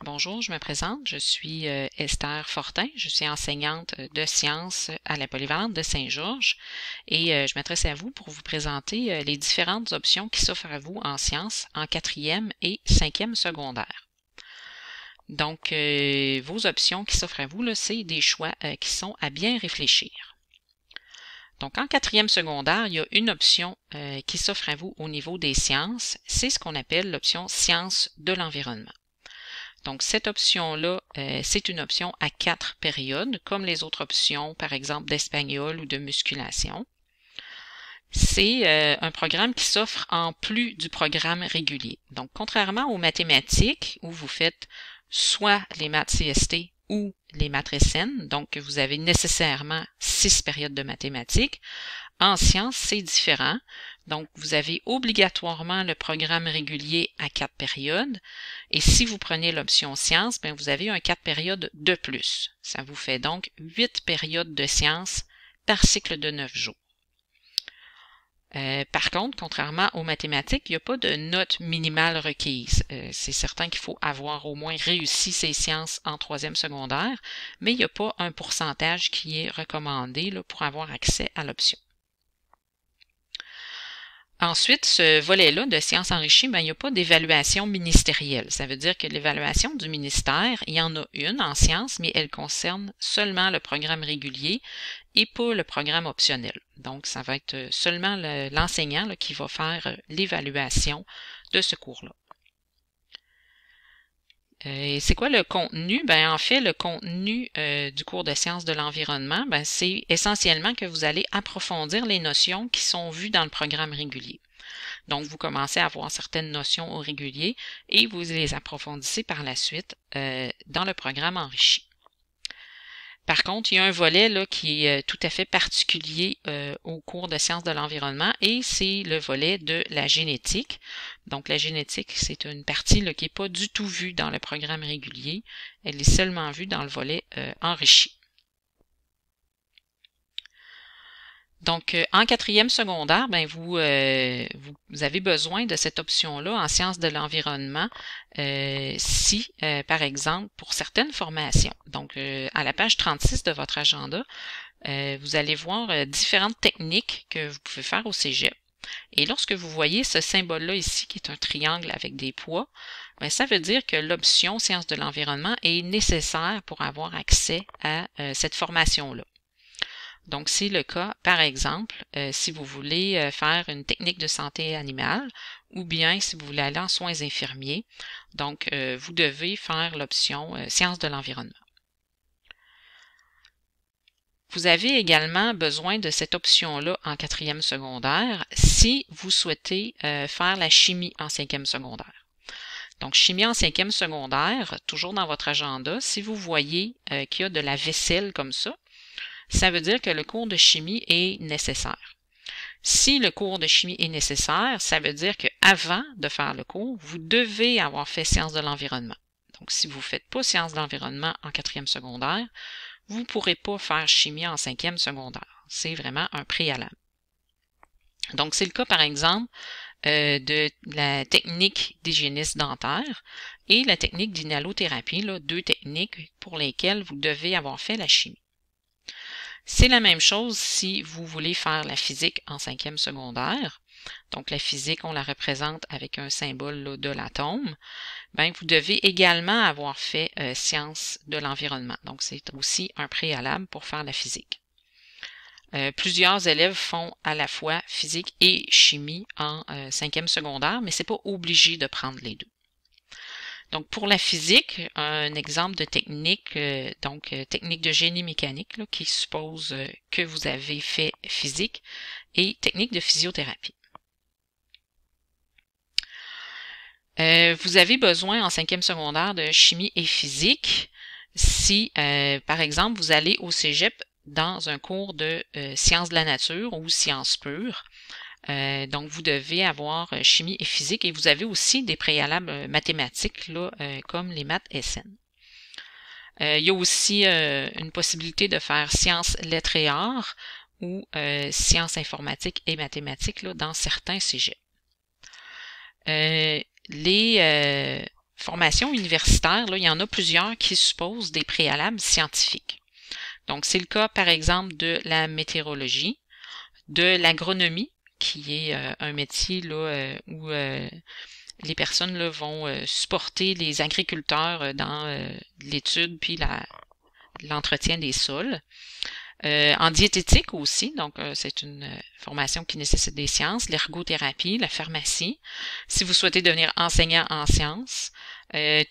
Bonjour, je me présente, je suis Esther Fortin, je suis enseignante de sciences à la Polyvalente de Saint-Georges et je m'adresse à vous pour vous présenter les différentes options qui s'offrent à vous en sciences en 4e et 5e secondaire. Donc, vos options qui s'offrent à vous, c'est des choix qui sont à bien réfléchir. Donc, en 4e secondaire, il y a une option qui s'offre à vous au niveau des sciences, c'est ce qu'on appelle l'option sciences de l'environnement. Donc, cette option-là, c'est une option à 4 périodes, comme les autres options, par exemple, d'espagnol ou de musculation. C'est un programme qui s'offre en plus du programme régulier. Donc, contrairement aux mathématiques, où vous faites soit les maths CST ou les maths SN, donc vous avez nécessairement 6 périodes de mathématiques, en sciences, c'est différent. Donc, vous avez obligatoirement le programme régulier à 4 périodes. Et si vous prenez l'option sciences, bien, vous avez un 4 périodes de plus. Ça vous fait donc 8 périodes de sciences par cycle de 9 jours. Par contre, contrairement aux mathématiques, il n'y a pas de note minimale requise. C'est certain qu'il faut avoir au moins réussi ces sciences en 3e secondaire, mais il n'y a pas un pourcentage qui est recommandé là, pour avoir accès à l'option. Ensuite, ce volet-là de sciences enrichies, il n'y a pas d'évaluation ministérielle. Ça veut dire que l'évaluation du ministère, il y en a une en sciences, mais elle concerne seulement le programme régulier et pas le programme optionnel. Donc, ça va être seulement l'enseignant qui va faire l'évaluation de ce cours-là. C'est quoi le contenu? Ben, en fait, le contenu du cours de sciences de l'environnement, ben, c'est essentiellement que vous allez approfondir les notions qui sont vues dans le programme régulier. Donc, vous commencez à avoir certaines notions au régulier et vous les approfondissez par la suite dans le programme enrichi. Par contre, il y a un volet là, qui est tout à fait particulier au cours de sciences de l'environnement et c'est le volet de la génétique. Donc, la génétique, c'est une partie là, qui n'est pas du tout vue dans le programme régulier. Elle est seulement vue dans le volet enrichi. Donc, en 4e secondaire, ben vous avez besoin de cette option-là en sciences de l'environnement si, par exemple, pour certaines formations. Donc, à la page 36 de votre agenda, vous allez voir différentes techniques que vous pouvez faire au cégep. Et lorsque vous voyez ce symbole-là ici, qui est un triangle avec des poids, ben, ça veut dire que l'option sciences de l'environnement est nécessaire pour avoir accès à cette formation-là. Donc, c'est le cas, par exemple, si vous voulez faire une technique de santé animale ou bien si vous voulez aller en soins infirmiers. Donc, vous devez faire l'option sciences de l'environnement. Vous avez également besoin de cette option-là en 4e secondaire si vous souhaitez faire la chimie en 5e secondaire. Donc, chimie en 5e secondaire, toujours dans votre agenda, si vous voyez qu'il y a de la vaisselle comme ça veut dire que le cours de chimie est nécessaire. Si le cours de chimie est nécessaire, ça veut dire qu'avant de faire le cours, vous devez avoir fait sciences de l'environnement. Donc, si vous ne faites pas sciences de l'environnement en 4e secondaire, vous ne pourrez pas faire chimie en 5e secondaire. C'est vraiment un préalable. Donc, c'est le cas, par exemple, de la technique d'hygiéniste dentaire et la technique d'inhalothérapie, là, 2 techniques pour lesquelles vous devez avoir fait la chimie. C'est la même chose si vous voulez faire la physique en 5e secondaire. Donc, la physique, on la représente avec un symbole là, de l'atome. Ben, vous devez également avoir fait sciences de l'environnement. Donc, c'est aussi un préalable pour faire la physique. Plusieurs élèves font à la fois physique et chimie en 5e secondaire, mais c'est pas obligé de prendre les deux. Donc, pour la physique, un exemple de technique, technique de génie mécanique là, qui suppose que vous avez fait physique et technique de physiothérapie. Vous avez besoin en 5e secondaire de chimie et physique si, par exemple, vous allez au cégep dans un cours de sciences de la nature ou sciences pures. Donc, vous devez avoir chimie et physique et vous avez aussi des préalables mathématiques là, comme les maths SN. Il y a aussi une possibilité de faire sciences, lettres et arts ou sciences informatiques et mathématiques là, dans certains cégeps. Les formation universitaire, là, il y en a plusieurs qui supposent des préalables scientifiques. Donc, c'est le cas, par exemple, de la météorologie, de l'agronomie, qui est un métier là, où les personnes là, vont supporter les agriculteurs dans l'étude puis l'entretien des sols. En diététique aussi, donc c'est une formation qui nécessite des sciences, l'ergothérapie, la pharmacie. Si vous souhaitez devenir enseignant en sciences,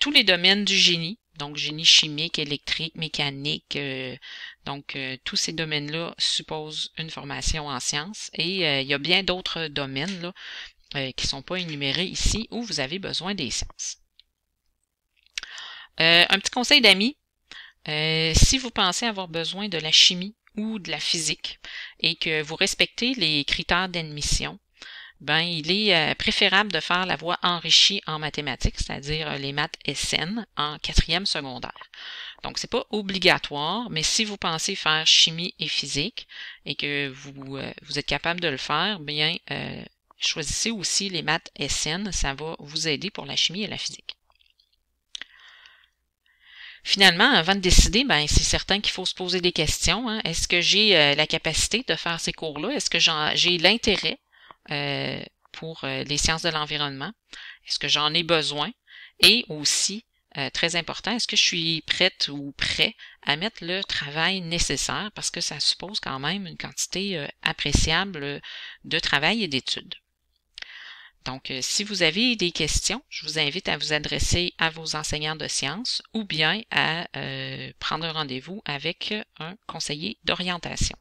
tous les domaines du génie, donc génie chimique, électrique, mécanique, tous ces domaines-là supposent une formation en sciences. Et il y a bien d'autres domaines là, qui ne sont pas énumérés ici où vous avez besoin des sciences. Un petit conseil d'amis, si vous pensez avoir besoin de la chimie ou de la physique et que vous respectez les critères d'admission, ben il est préférable de faire la voie enrichie en mathématiques, c'est-à-dire les maths SN en 4e secondaire. Donc, c'est pas obligatoire, mais si vous pensez faire chimie et physique et que vous êtes capable de le faire, bien, choisissez aussi les maths SN, ça va vous aider pour la chimie et la physique. Finalement, avant de décider, ben c'est certain qu'il faut se poser des questions. Hein. Est-ce que j'ai la capacité de faire ces cours-là? Est-ce que j'ai l'intérêt pour les sciences de l'environnement? Est-ce que j'en ai besoin? Et aussi, très important, est-ce que je suis prête ou prêt à mettre le travail nécessaire? Parce que ça suppose quand même une quantité appréciable de travail et d'études. Donc, si vous avez des questions, je vous invite à vous adresser à vos enseignants de sciences ou bien à prendre un rendez-vous avec un conseiller d'orientation.